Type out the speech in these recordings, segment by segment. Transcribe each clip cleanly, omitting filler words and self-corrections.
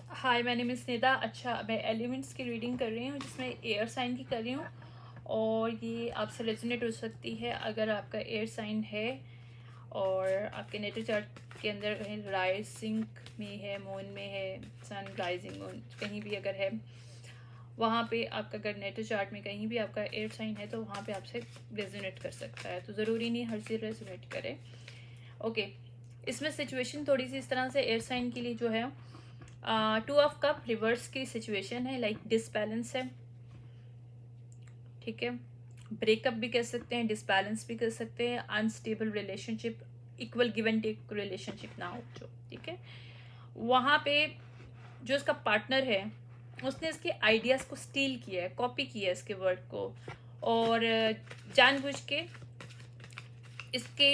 हाय, मैंने मिस निदा। अच्छा, मैं एलिमेंट्स की रीडिंग कर रही हूँ जिसमें एयर साइन की कर रही हूँ, और ये आपसे रेजोनेट हो सकती है अगर आपका एयर साइन है और आपके नेटिव चार्ट के अंदर कहीं राइजिंग में है, मून में है, सन राइजिंग मून कहीं भी अगर है, वहाँ पे आपका अगर नेटिव चार्ट में कहीं भी आपका एयर साइन है तो वहाँ पे आपसे रेजोनेट कर सकता है। तो ज़रूरी नहीं हर चीज़ रेजोनेट करे। ओके, इसमें सिचुएशन थोड़ी सी इस तरह से एयर साइन के लिए जो है, 2 ऑफ कप रिवर्स की सिचुएशन है, लाइक डिसबैलेंस है। ठीक है, ब्रेकअप भी कह सकते हैं, डिसबैलेंस भी कह सकते हैं, unstable relationship, equal give and take relationship ना हो जो। ठीक है, वहाँ पे जो इसका पार्टनर है उसने इसके आइडियाज़ को स्टील किया है, कॉपी किया है इसके वर्क को, और जानबूझ के इसके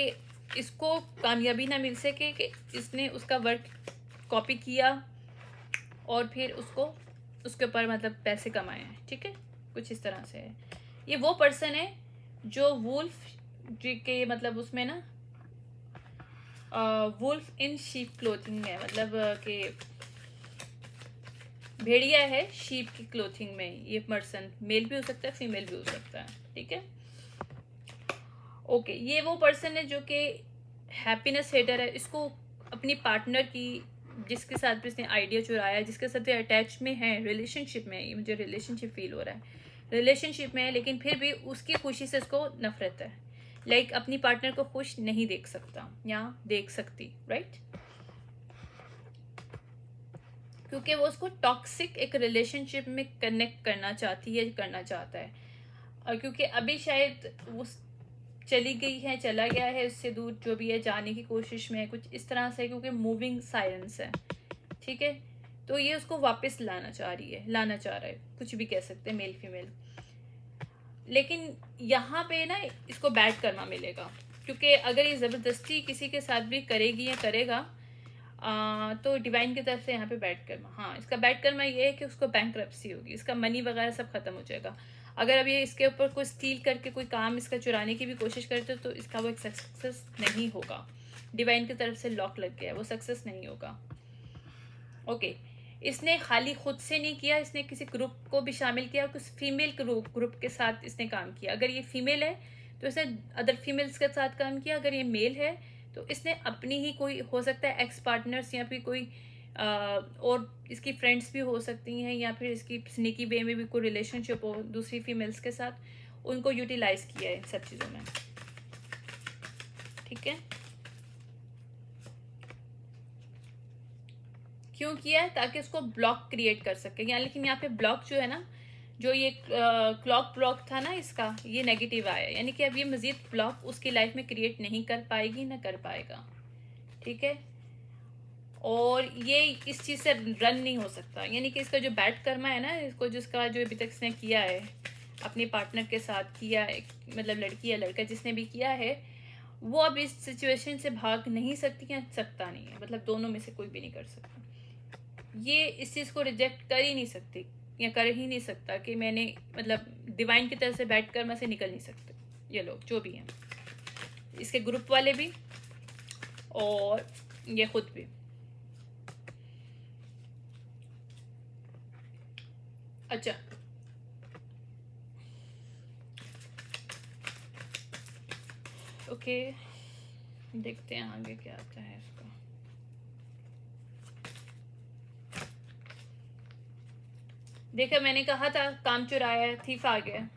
इसको कामयाबी ना मिल सके कि इसने उसका वर्क कॉपी किया और फिर उसको उसके ऊपर मतलब पैसे कमाए हैं। ठीक है, कुछ इस तरह से है। ये वो पर्सन है जो वुल्फ के मतलब उसमें ना वुल्फ इन शीप क्लोथिंग है, मतलब कि भेड़िया है शीप की क्लोथिंग में। ये पर्सन मेल भी हो सकता है, फीमेल भी हो सकता है। ठीक है, ओके, ये वो पर्सन है जो कि हैप्पीनेस हेटर है। इसको अपनी पार्टनर की, जिसके साथ भी इसने आइडिया चुराया, जिसके साथ अटैच में है, रिलेशनशिप में, ये मुझे रिलेशनशिप फील हो रहा है, रिलेशनशिप में है, लेकिन फिर भी उसकी खुशी से इसको नफरत है। लाइक अपनी पार्टनर को खुश नहीं देख सकता या देख सकती, राइट, क्योंकि वो उसको टॉक्सिक एक रिलेशनशिप में कनेक्ट करना चाहती है, करना चाहता है। और क्योंकि अभी शायद वो चली गई है, चला गया है उससे दूर, जो भी है, जाने की कोशिश में है, कुछ इस तरह से, क्योंकि मूविंग साइलेंस है। ठीक है, तो ये उसको वापस लाना चाह रही है, लाना चाह रहा है, कुछ भी कह सकते हैं, मेल फीमेल। लेकिन यहाँ पे ना इसको बैड कर्मा मिलेगा, क्योंकि अगर ये ज़बरदस्ती किसी के साथ भी करेगी या करेगा, तो डिवाइन की तरफ से यहाँ पे बैड कर्मा, हाँ, इसका बैड कर्मा ये है कि उसको बैंकरप्सी होगी, इसका मनी वगैरह सब खत्म हो जाएगा। अगर अब ये इसके ऊपर कोई स्टील करके कोई काम इसका चुराने की भी कोशिश करते तो इसका वो एक सक्सेस नहीं होगा। डिवाइन की तरफ से लॉक लग गया है, वो सक्सेस नहीं होगा। ओके, इसने खाली खुद से नहीं किया, इसने किसी ग्रुप को भी शामिल किया, कुछ फीमेल ग्रुप के साथ इसने काम किया। अगर ये फीमेल है तो इसने अदर फीमेल्स के साथ काम किया, अगर ये मेल है तो इसने अपनी ही कोई, हो सकता है एक्स पार्टनर्स, या फिर कोई और इसकी फ्रेंड्स भी हो सकती हैं, या फिर इसकी स्नीकी वे में भी कोई रिलेशनशिप हो दूसरी फीमेल्स के साथ, उनको यूटिलाइज किया है इन सब चीज़ों में। ठीक है, क्यों किया है? ताकि उसको ब्लॉक क्रिएट कर सके। यहाँ लेकिन यहाँ पे ब्लॉक जो है ना, जो ये क्लॉक ब्लॉक था ना इसका, ये नेगेटिव आया, यानी कि अब ये मज़ीद ब्लॉक उसकी लाइफ में क्रिएट नहीं कर पाएगी, ना कर पाएगा। ठीक है, और ये इस चीज़ से रन नहीं हो सकता, यानी कि इसका जो बैड कर्मा है ना, इसको जिसका जो अभी तक इसने किया है अपने पार्टनर के साथ किया है, मतलब लड़की या लड़का जिसने भी किया है, वो अब इस सिचुएशन से भाग नहीं सकती या सकता नहीं है, मतलब दोनों में से कोई भी नहीं कर सकता। ये इस चीज़ को रिजेक्ट कर ही नहीं सकती या कर ही नहीं सकता कि मैंने, मतलब डिवाइन की तरफ से बैठ कर मैं से निकल नहीं सकते ये लोग जो भी हैं, इसके ग्रुप वाले भी और ये खुद भी। अच्छा, ओके, देखते हैं आगे क्या आता है इसका। देखा, मैंने कहा था काम चुराया, थीफ आ गया।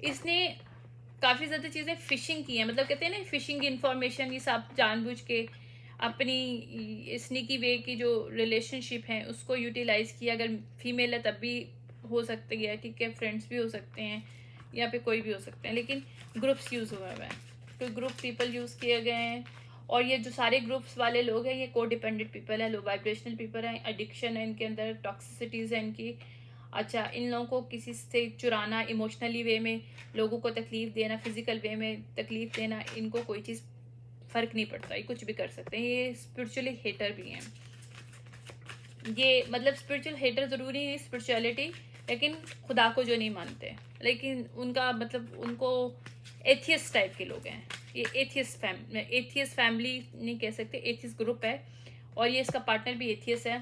इसने काफ़ी ज़्यादा चीज़ें फिशिंग की हैं, मतलब कहते हैं ना फिशिंग इन्फॉर्मेशन, ये सब जानबूझ के अपनी स्नीकी वे की जो रिलेशनशिप है उसको यूटिलाइज किया। अगर फीमेल है तब भी हो सकती है, ठीक है, फ्रेंड्स भी हो सकते हैं या फिर कोई भी हो सकते हैं, लेकिन ग्रुप्स यूज़ हुआ हुआ है, तो ग्रुप पीपल यूज़ किए गए हैं। और ये जो सारे ग्रुप्स वाले लोग हैं ये को डिपेंडेंट पीपल है, लो वाइब्रेशनल पीपल हैं, एडिक्शन है इनके अंदर, टॉक्सिसिटीज़ है इनकी। अच्छा, इन लोगों को किसी से चुराना, इमोशनली वे में लोगों को तकलीफ़ देना, फिजिकल वे में तकलीफ़ देना, इनको कोई चीज़ फ़र्क नहीं पड़ता, ये कुछ भी कर सकते हैं, ये स्पिरिचुअली हेटर भी हैं। ये मतलब स्पिरिचुअल हेटर ज़रूरी नहीं स्पिरिचुअलिटी, लेकिन खुदा को जो नहीं मानते, लेकिन उनका मतलब उनको एथियस्ट टाइप के लोग हैं। ये एथियस्ट फैमिली नहीं कह सकते, एथियस्ट ग्रुप है, और ये इसका पार्टनर भी एथियस्ट है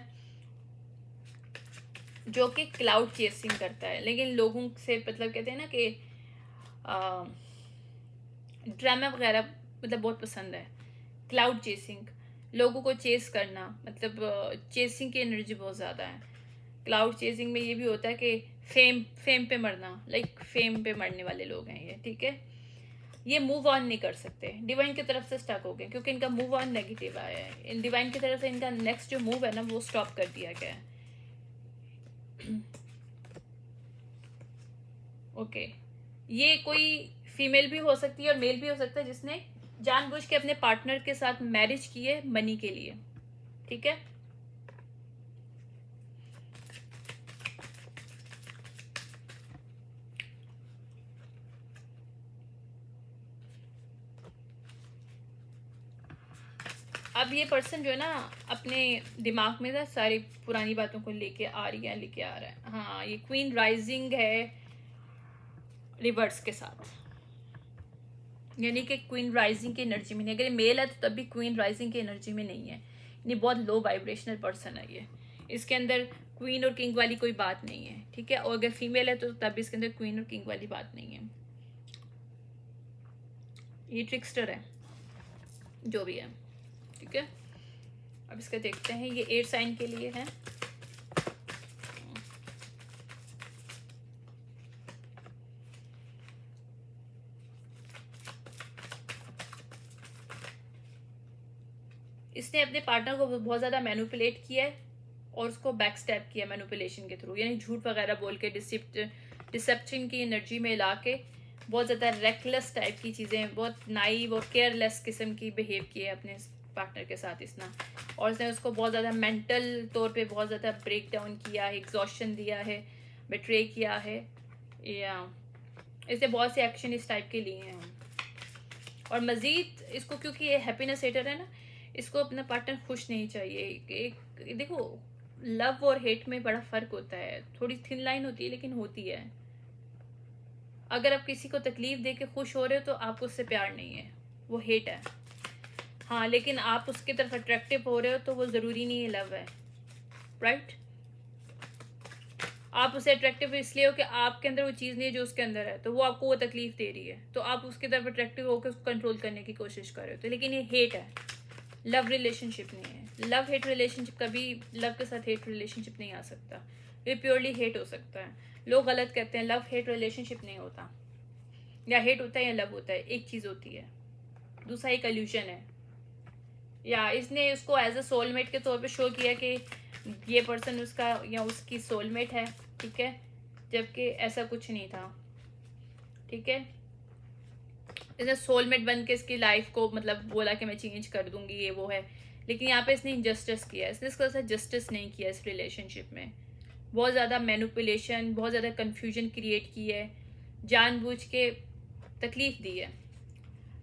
जो कि क्लाउड चेसिंग करता है, लेकिन लोगों से मतलब कहते हैं ना कि ड्रामा वगैरह मतलब बहुत पसंद है। क्लाउड चेसिंग, लोगों को चेस करना, मतलब चेसिंग की एनर्जी बहुत ज़्यादा है। क्लाउड चेसिंग में ये भी होता है कि फेम पे मरना, लाइक फेम पे मरने वाले लोग हैं ये, ठीक है। ये मूव ऑन नहीं कर सकते, डिवाइन की तरफ से स्टक हो गए क्योंकि इनका मूव ऑन नेगेटिव आया है। इन डिवाइन की तरफ से इनका नेक्स्ट जो मूव है ना वो स्टॉप कर दिया गया है। ओके, ये कोई फीमेल भी हो सकती है और मेल भी हो सकता है जिसने जानबूझ के अपने पार्टनर के साथ मैरिज की है मनी के लिए, ठीक है। अब ये पर्सन जो है ना अपने दिमाग में ना सारी पुरानी बातों को लेके आ रहा है। हाँ, ये क्वीन राइजिंग है रिवर्स के साथ, यानी कि क्वीन राइजिंग की एनर्जी में नहीं। अगर ये मेल है तो तब भी क्वीन राइजिंग की एनर्जी में नहीं है। ये बहुत लो वाइब्रेशनल पर्सन है ये, इसके अंदर क्वीन और किंग वाली कोई बात नहीं है, ठीक है। और अगर फीमेल है तो तब भी इसके अंदर क्वीन और किंग वाली बात नहीं है। ये ट्रिक्स्टर है जो भी है, ठीक है। अब इसका देखते हैं, ये एयर साइन के लिए है। इसने अपने पार्टनर को बहुत ज़्यादा मैनिपुलेट किया है और उसको बैक स्टेप किया मैनिपुलेशन के थ्रू, यानी झूठ वगैरह बोल के डिसेप्शन की एनर्जी में ला के बहुत ज़्यादा रेकलेस टाइप की चीज़ें, बहुत नाइव और केयरलेस किस्म की बिहेव किए अपने पार्टनर के साथ इसने। और इसने उसको बहुत ज़्यादा मेंटल तौर पे बहुत ज़्यादा ब्रेक डाउन किया है, एग्जॉशन दिया है, बेट्रे किया है, या इसने बहुत से एक्शन इस टाइप के लिए हैं। और मज़ीद इसको, क्योंकि ये हैप्पीनेस हेटर है ना, इसको अपना पार्टनर खुश नहीं चाहिए। एक देखो, लव और हेट में बड़ा फ़र्क होता है, थोड़ी थिन लाइन होती है लेकिन होती है। अगर आप किसी को तकलीफ दे के खुश हो रहे हो तो आपको उससे प्यार नहीं है, वो हेट है। हाँ, लेकिन आप उसकी तरफ अट्रैक्टिव हो रहे हो तो वो ज़रूरी नहीं है लव है, राइट। आप उसे अट्रैक्टिव इसलिए हो कि आपके अंदर वो चीज़ नहीं है जो उसके अंदर है, तो वो आपको वो तकलीफ दे रही है, तो आप उसकी तरफ अट्रैक्टिव होकर उसको कंट्रोल करने की कोशिश कर रहे हो, तो लेकिन ये हेट है, लव रिलेशनशिप नहीं है। लव हेट रिलेशनशिप, कभी लव के साथ हेट रिलेशनशिप नहीं आ सकता, ये प्योरली हेट हो सकता है। लोग गलत कहते हैं, लव हेट रिलेशनशिप नहीं होता, या हेट होता है या लव होता है, एक चीज़ होती है, दूसरा एक इल्यूजन है। या इसने उसको एज अ सोलमेट के तौर पे शो किया कि ये पर्सन उसका या उसकी सोलमेट है, ठीक है, जबकि ऐसा कुछ नहीं था, ठीक है। इसने सोलमेट बन के इसकी लाइफ को मतलब बोला कि मैं चेंज कर दूंगी, ये वो है, लेकिन यहाँ पे इसने इनजस्टिस किया, इसने इसका साथ जस्टिस नहीं किया इस रिलेशनशिप में। बहुत ज़्यादा मैनिपुलेशन, बहुत ज़्यादा कन्फ्यूजन क्रिएट की है, जानबूझ के तकलीफ दी है।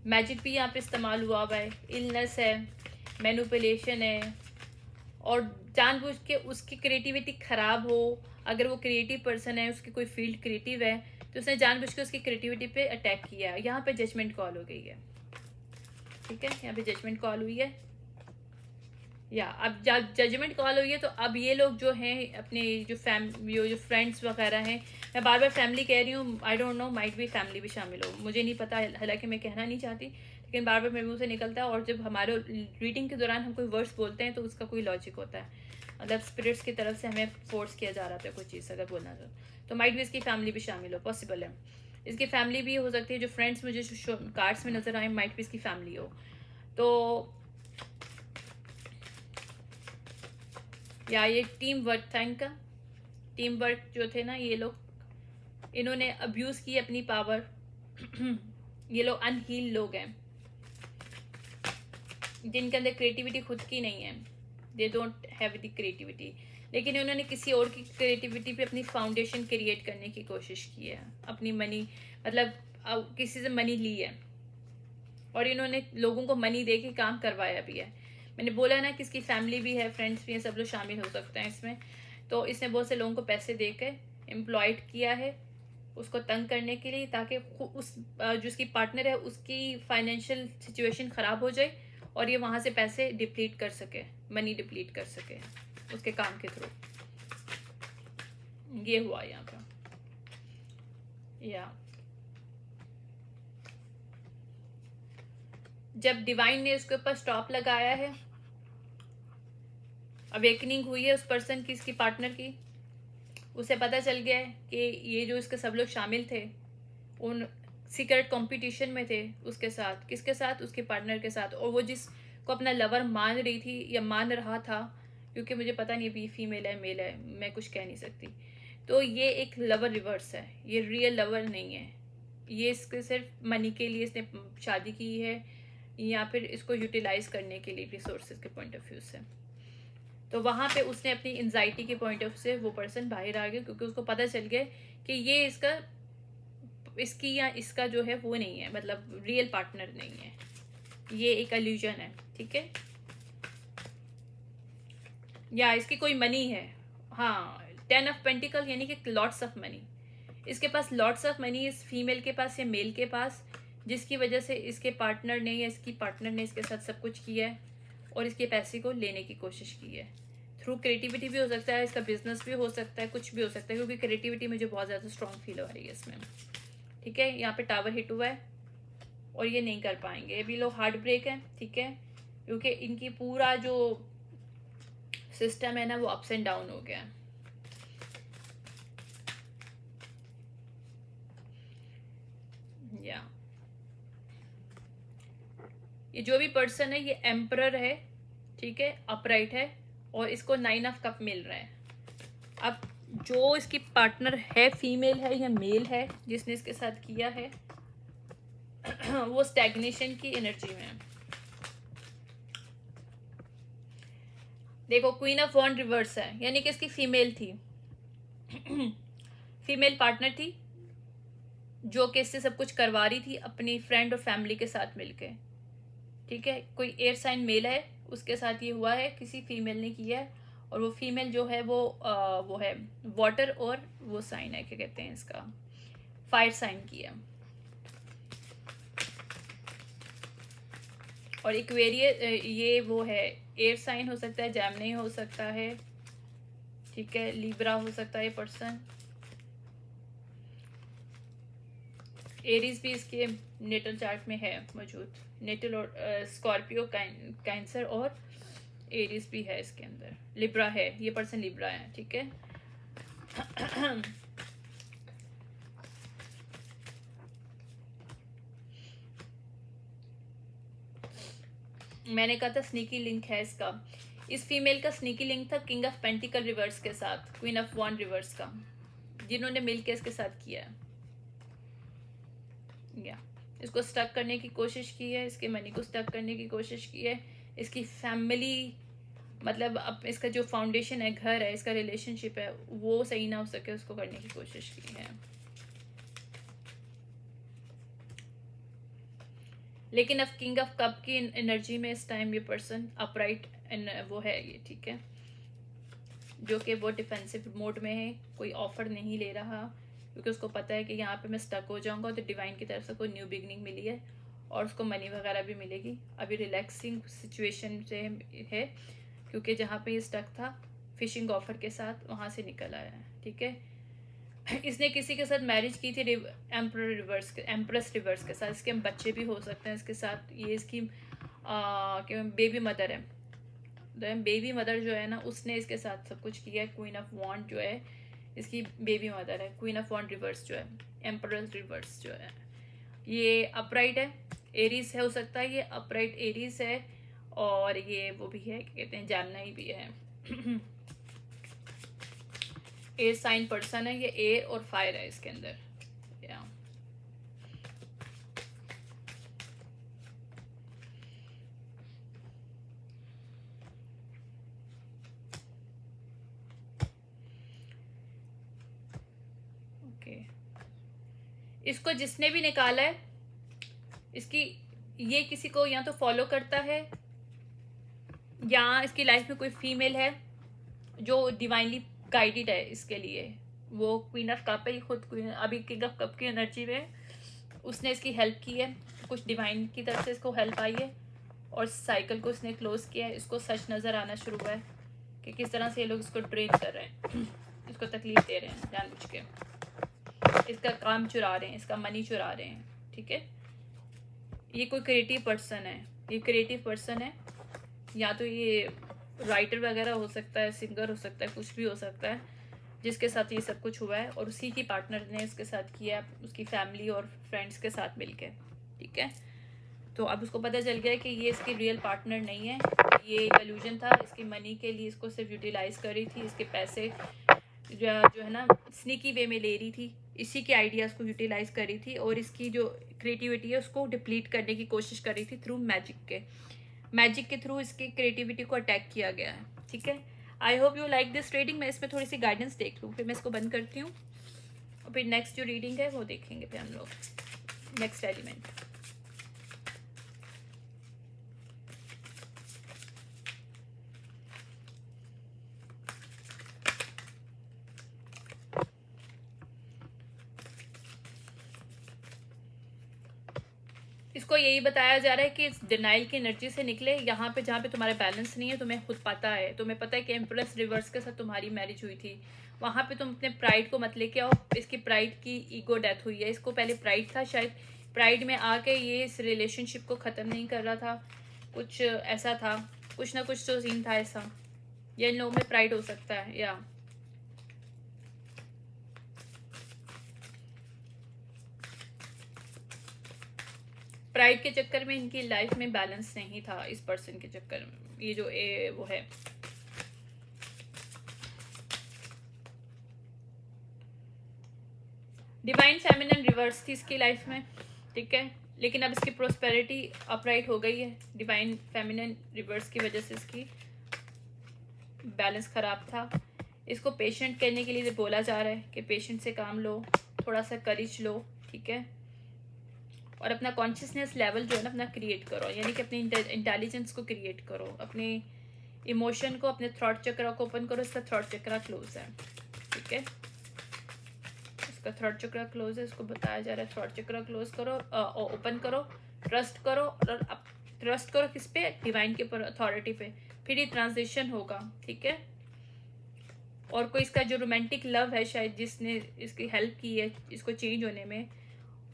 मैजिक भी यहाँ पे इस्तेमाल हुआ है, इलनेस है, मैनिपुलेशन है, और जानबूझ के उसकी क्रिएटिविटी ख़राब हो। अगर वो क्रिएटिव पर्सन है, उसकी कोई फील्ड क्रिएटिव है, तो उसने जानबूझ के उसकी क्रिएटिविटी पे अटैक किया। यहाँ पे जजमेंट कॉल हो गई है, ठीक है, यहाँ पे जजमेंट कॉल हुई है। या अब जब जजमेंट कॉल हुई है तो अब ये लोग जो हैं अपने जो फ्रेंड्स वगैरह हैं, मैं बार बार फैमिली कह रही हूँ, आई डोंट नो, माइट भी फैमिली भी शामिल हो, मुझे नहीं पता, हालांकि मैं कहना नहीं चाहती, लेकिन बार बार मेरे मुंह से निकलता है। और जब हमारे रीडिंग के दौरान हम कोई वर्ड्स बोलते हैं तो उसका कोई लॉजिक होता है, मतलब स्पिरिट्स की तरफ से हमें फोर्स किया जा रहा था कोई चीज़ अगर बोलना तो माइट भी इसकी फैमिली भी शामिल हो, पॉसिबल है। इसकी फैमिली भी हो सकती है, जो फ्रेंड्स मुझे जो कार्ड्स में नज़र आए माइट भी इसकी फैमिली हो। तो या ये टीम वर्क था इनका, टीम वर्क जो थे ना ये लोग, इन्होंने अब्यूज़ की अपनी पावर। ये लोग अनहील लोग हैं जिनके अंदर क्रिएटिविटी खुद की नहीं है, they don't have the creativity, लेकिन इन्होंने किसी और की क्रिएटिविटी पे अपनी फाउंडेशन क्रिएट करने की कोशिश की है, अपनी मनी मतलब किसी से मनी ली है और इन्होंने लोगों को मनी दे के काम करवाया भी है। मैंने बोला ना कि इसकी फैमिली भी है, फ्रेंड्स भी हैं, सब लोग शामिल हो सकते हैं इसमें। तो इसने बहुत से लोगों को पैसे देकर एम्प्लॉयड किया है उसको तंग करने के लिए, ताकि उस जो उसकी पार्टनर है उसकी फाइनेंशियल सिचुएशन ख़राब हो जाए और ये वहाँ से पैसे डिप्लीट कर सके, मनी डिप्लीट कर सके उसके काम के थ्रू। ये हुआ यहाँ पर। या जब डिवाइन ने उसके ऊपर स्टॉप लगाया है, अवेकनिंग हुई है उस पर्सन की, इसकी पार्टनर की, उसे पता चल गया है कि ये जो इसके सब लोग शामिल थे उन सीक्रेट कंपटीशन में थे उसके साथ, किसके साथ, उसके पार्टनर के साथ। और वो जिसको अपना लवर मान रही थी या मान रहा था, क्योंकि मुझे पता नहीं अभी फीमेल है मेल है, मैं कुछ कह नहीं सकती, तो ये एक लवर रिवर्स है, ये रियल लवर नहीं है। ये इसके सिर्फ मनी के लिए इसने शादी की है, या फिर इसको यूटिलाइज करने के लिए रिसोर्सेज के पॉइंट ऑफ व्यू से। तो वहाँ पे उसने अपनी एंजाइटी के पॉइंट ऑफ से वो पर्सन बाहर आ गया, क्योंकि उसको पता चल गया कि ये इसकी या इसका जो है वो नहीं है, मतलब रियल पार्टनर नहीं है, ये एक इल्यूजन है। ठीक है, या इसकी कोई मनी है। हाँ, 10 ऑफ पेंटिकल यानी कि लॉट्स ऑफ मनी, इसके पास लॉट्स ऑफ मनी इस फीमेल के पास या मेल के पास, जिसकी वजह से इसके पार्टनर ने या इसकी पार्टनर ने इसके साथ सब कुछ किया है और इसके पैसे को लेने की कोशिश की है। थ्रू क्रिएटिविटी भी हो सकता है, इसका बिजनेस भी हो सकता है, कुछ भी हो सकता है, क्योंकि क्रिएटिविटी मुझे बहुत ज़्यादा स्ट्रॉन्ग फील हो रही है इसमें। ठीक है, यहाँ पे टावर हिट हुआ है और ये नहीं कर पाएंगे, ये भी लोग हार्ट ब्रेक है। ठीक है, क्योंकि इनकी पूरा जो सिस्टम है ना वो अप्स एंड डाउन हो गया। या ये जो भी पर्सन है ये एम्परर है, ठीक है, अपराइट है, और इसको 9 ऑफ कप मिल रहा है। अब जो इसकी पार्टनर है, फीमेल है या मेल है, जिसने इसके साथ किया है वो स्टैग्नेशन की एनर्जी में है। देखो, क्वीन ऑफ वॉन्ड रिवर्स है, यानी कि इसकी फीमेल थी फीमेल पार्टनर थी जो कि इससे सब कुछ करवा रही थी अपनी फ्रेंड और फैमिली के साथ मिलके। ठीक है, कोई एयर साइन मेल है उसके साथ ये हुआ है, किसी फीमेल ने किया है, और वो फीमेल जो है वो है वाटर, और वो साइन है, क्या कहते हैं इसका, फायर साइन की है। और इक्वेरियस ये वो है, एयर साइन हो सकता है, जैमिनी हो सकता है, ठीक है, लिब्रा हो सकता है ये पर्सन, एरीज भी इसके नेटल चार्ट में है मौजूद, नेटल और स्कॉर्पियो, कैंसर और एरीज भी है इसके अंदर, लिब्रा है, ये पर्सन लिब्रा है। ठीक है मैंने कहा था स्नीकी लिंक है इसका, इस फीमेल का स्नीकी लिंक था किंग ऑफ पेंटिकल रिवर्स के साथ, क्वीन ऑफ वॉन्ड रिवर्स का, जिन्होंने मिलकर इसके साथ किया है। या इसको स्टक करने की कोशिश की है, इसके मनी को स्टक करने की कोशिश की है, इसकी फैमिली, मतलब अब इसका जो फाउंडेशन है, घर है, इसका रिलेशनशिप है, वो सही ना हो सके, उसको करने की कोशिश की है। लेकिन अब किंग ऑफ कप की एनर्जी में इस टाइम ये पर्सन अपराइट वो है ये, ठीक है, जो कि वो डिफेंसिव मोड में है, कोई ऑफर नहीं ले रहा, क्योंकि उसको पता है कि यहाँ पे मैं स्टक हो जाऊंगा, तो डिवाइन की तरफ से कोई न्यू बिगनिंग मिली है और उसको मनी वगैरह भी मिलेगी। अभी रिलैक्सिंग सिचुएशन से है, क्योंकि जहाँ पे ये स्टक था फिशिंग ऑफर के साथ, वहाँ से निकल आया है। ठीक है, इसने किसी के साथ मैरिज की थी एम्प्रेस रिवर्स के साथ, इसके बच्चे भी हो सकते हैं इसके साथ, ये इसकी बेबी मदर है, बेबी मदर जो है ना उसने इसके साथ सब कुछ किया है। क्वीन ऑफ वॉन्ड जो है इसकी बेबी मदर है, क्वीन ऑफ वॉन्ड रिवर्स जो है, एम्परर रिवर्स जो है ये अपराइट है, एरीज है, हो सकता है ये अपराइट एरीज है, और ये वो भी है, क्या कहते हैं, जानना भी है एयर साइन पर्सन है, ये एयर और फायर है इसके अंदर। या ओके, इसको जिसने भी निकाला है, इसकी ये किसी को या तो फॉलो करता है या इसकी लाइफ में कोई फीमेल है जो डिवाइनली गाइडेड है इसके लिए, वो क्वीन ऑफ कप है, ये खुद क्वीन अभी किंग ऑफ कप की एनर्जी में, उसने इसकी हेल्प की है, कुछ डिवाइन की तरफ से इसको हेल्प आई है और साइकिल को इसने क्लोज किया है। इसको सच नज़र आना शुरू हुआ है कि किस तरह से ये लोग इसको ड्रेन कर रहे हैं, इसको तकलीफ दे रहे हैं जानबूझ के, इसका काम चुरा रहे हैं, इसका मनी चुरा रहे हैं, ठीक है। ये कोई क्रिएटिव पर्सन है, ये क्रिएटिव पर्सन है, या तो ये राइटर वगैरह हो सकता है, सिंगर हो सकता है, कुछ भी हो सकता है जिसके साथ ये सब कुछ हुआ है, और उसी की पार्टनर ने इसके साथ किया, उसकी फैमिली और फ्रेंड्स के साथ मिलके, ठीक है। तो अब उसको पता चल गया कि ये इसकी रियल पार्टनर नहीं है, ये एक इल्यूजन था, इसकी मनी के लिए इसको सिर्फ यूटिलाइज कर रही थी, इसके पैसे जो है ना स्नीकी वे में ले रही थी, इसी के आइडियाज़ को यूटिलाइज कर रही थी, और इसकी जो क्रिएटिविटी है उसको डिप्लीट करने की कोशिश कर रही थी थ्रू मैजिक के थ्रू इसकी क्रिएटिविटी को अटैक किया गया है, ठीक है। आई hope you like this reading. मैं इसमें थोड़ी सी गाइडेंस देख लूँ, फिर मैं इसको बंद करती हूँ और फिर नेक्स्ट जो रीडिंग है वो देखेंगे फिर हम लोग, नेक्स्ट एलिमेंट। इसको यही बताया जा रहा है कि इस डिनाइल की एनर्जी से निकले, यहाँ पे जहाँ पे तुम्हारा बैलेंस नहीं है, तुम्हें खुद पता है, तुम्हें पता है कि एम्प्रेस रिवर्स के साथ तुम्हारी मैरिज हुई थी, वहाँ पे तुम अपने प्राइड को मत लेके आओ। इसकी प्राइड की ईगो डेथ हुई है, इसको पहले प्राइड था, शायद प्राइड में आके ये इस रिलेशनशिप को ख़त्म नहीं कर रहा था, कुछ ऐसा था, कुछ ना कुछ तो सीन था ऐसा, या इन लोगों में प्राइड हो सकता है, या प्राइड के चक्कर में इनकी लाइफ में बैलेंस नहीं था, इस पर्सन के चक्कर में, ये जो वो है डिवाइन फेमिनिन रिवर्स थी इसकी लाइफ में, ठीक है। लेकिन अब इसकी प्रोस्पेरिटी अपराइट हो गई है, डिवाइन फेमिनिन रिवर्स की वजह से इसकी बैलेंस ख़राब था। इसको पेशेंट करने के लिए बोला जा रहा है कि पेशेंट से काम लो, थोड़ा सा करेज लो, ठीक है, और अपना कॉन्शियसनेस लेवल जो है ना अपना क्रिएट करो, यानी कि अपनी इंटेलिजेंस को क्रिएट करो, अपने इमोशन को, अपने थॉट चक्र को ओपन करो। इसका थॉट चक्र क्लोज है, ठीक है, इसका थॉट चक्र क्लोज है, इसको बताया जा रहा है थॉट चक्र क्लोज करो, ओपन करो, ट्रस्ट करो, और ट्रस्ट करो किस पे, डिवाइन के ऊपर, अथॉरिटी पे, फिर ये ट्रांजिशन होगा, ठीक है। और कोई इसका जो रोमांटिक लव है शायद जिसने इसकी हेल्प की है इसको चेंज होने में,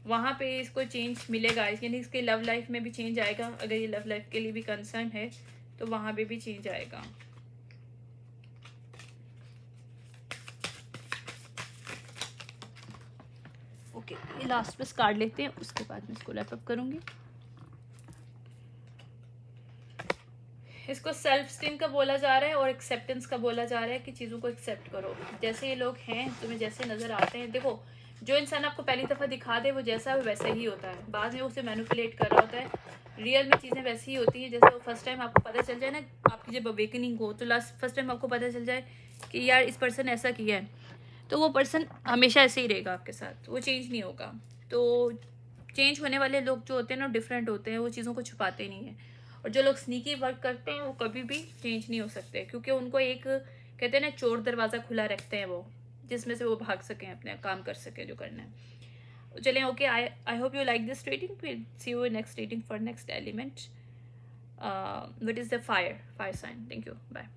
वहाँ पे इसको चेंज मिलेगा, यानी इसके लव लाइफ में भी चेंज आएगा। अगर ये लव लाइफ के लिए भी कंसर्न है तो वहाँ पे भी चेंज आएगा। ओके, ये लास्ट बस कार्ड लेते हैं, उसके बाद मैं इसको रैप अप करूँगी। इसको सेल्फ स्टीम का बोला जा रहा है और एक्सेप्टेंस का बोला जा रहा है कि चीज़ों को एक्सेप्ट करो, जैसे ये लोग हैं तुम्हें जैसे नज़र आते हैं। देखो, जो इंसान आपको पहली दफ़ा दिखा दे वो जैसा है वैसा ही होता है, बाद में उसे मैनिपुलेट कर रहा होता है। रियल में चीज़ें वैसी ही होती हैं, जैसे वो फर्स्ट टाइम आपको पता चल जाए ना, आपकी जब अवेकनिंग हो तो फर्स्ट टाइम आपको पता चल जाए कि यार इस पर्सन ऐसा किया है, तो वो पर्सन हमेशा ऐसे ही रहेगा आपके साथ, वो चेंज नहीं होगा। तो चेंज होने वाले लोग जो होते हैं ना डिफरेंट होते हैं, वो चीज़ों को छुपाते नहीं हैं। और जो लोग स्नीकी वर्क करते हैं वो कभी भी चेंज नहीं हो सकते, क्योंकि उनको एक कहते हैं ना चोर दरवाज़ा खुला रखते हैं वो, जिसमें से वो भाग सकें, अपने काम कर सकें जो करना है। चलें, okay, I hope you like this reading. फिर see you next reading for next element, what is the fire sign. Thank you, bye.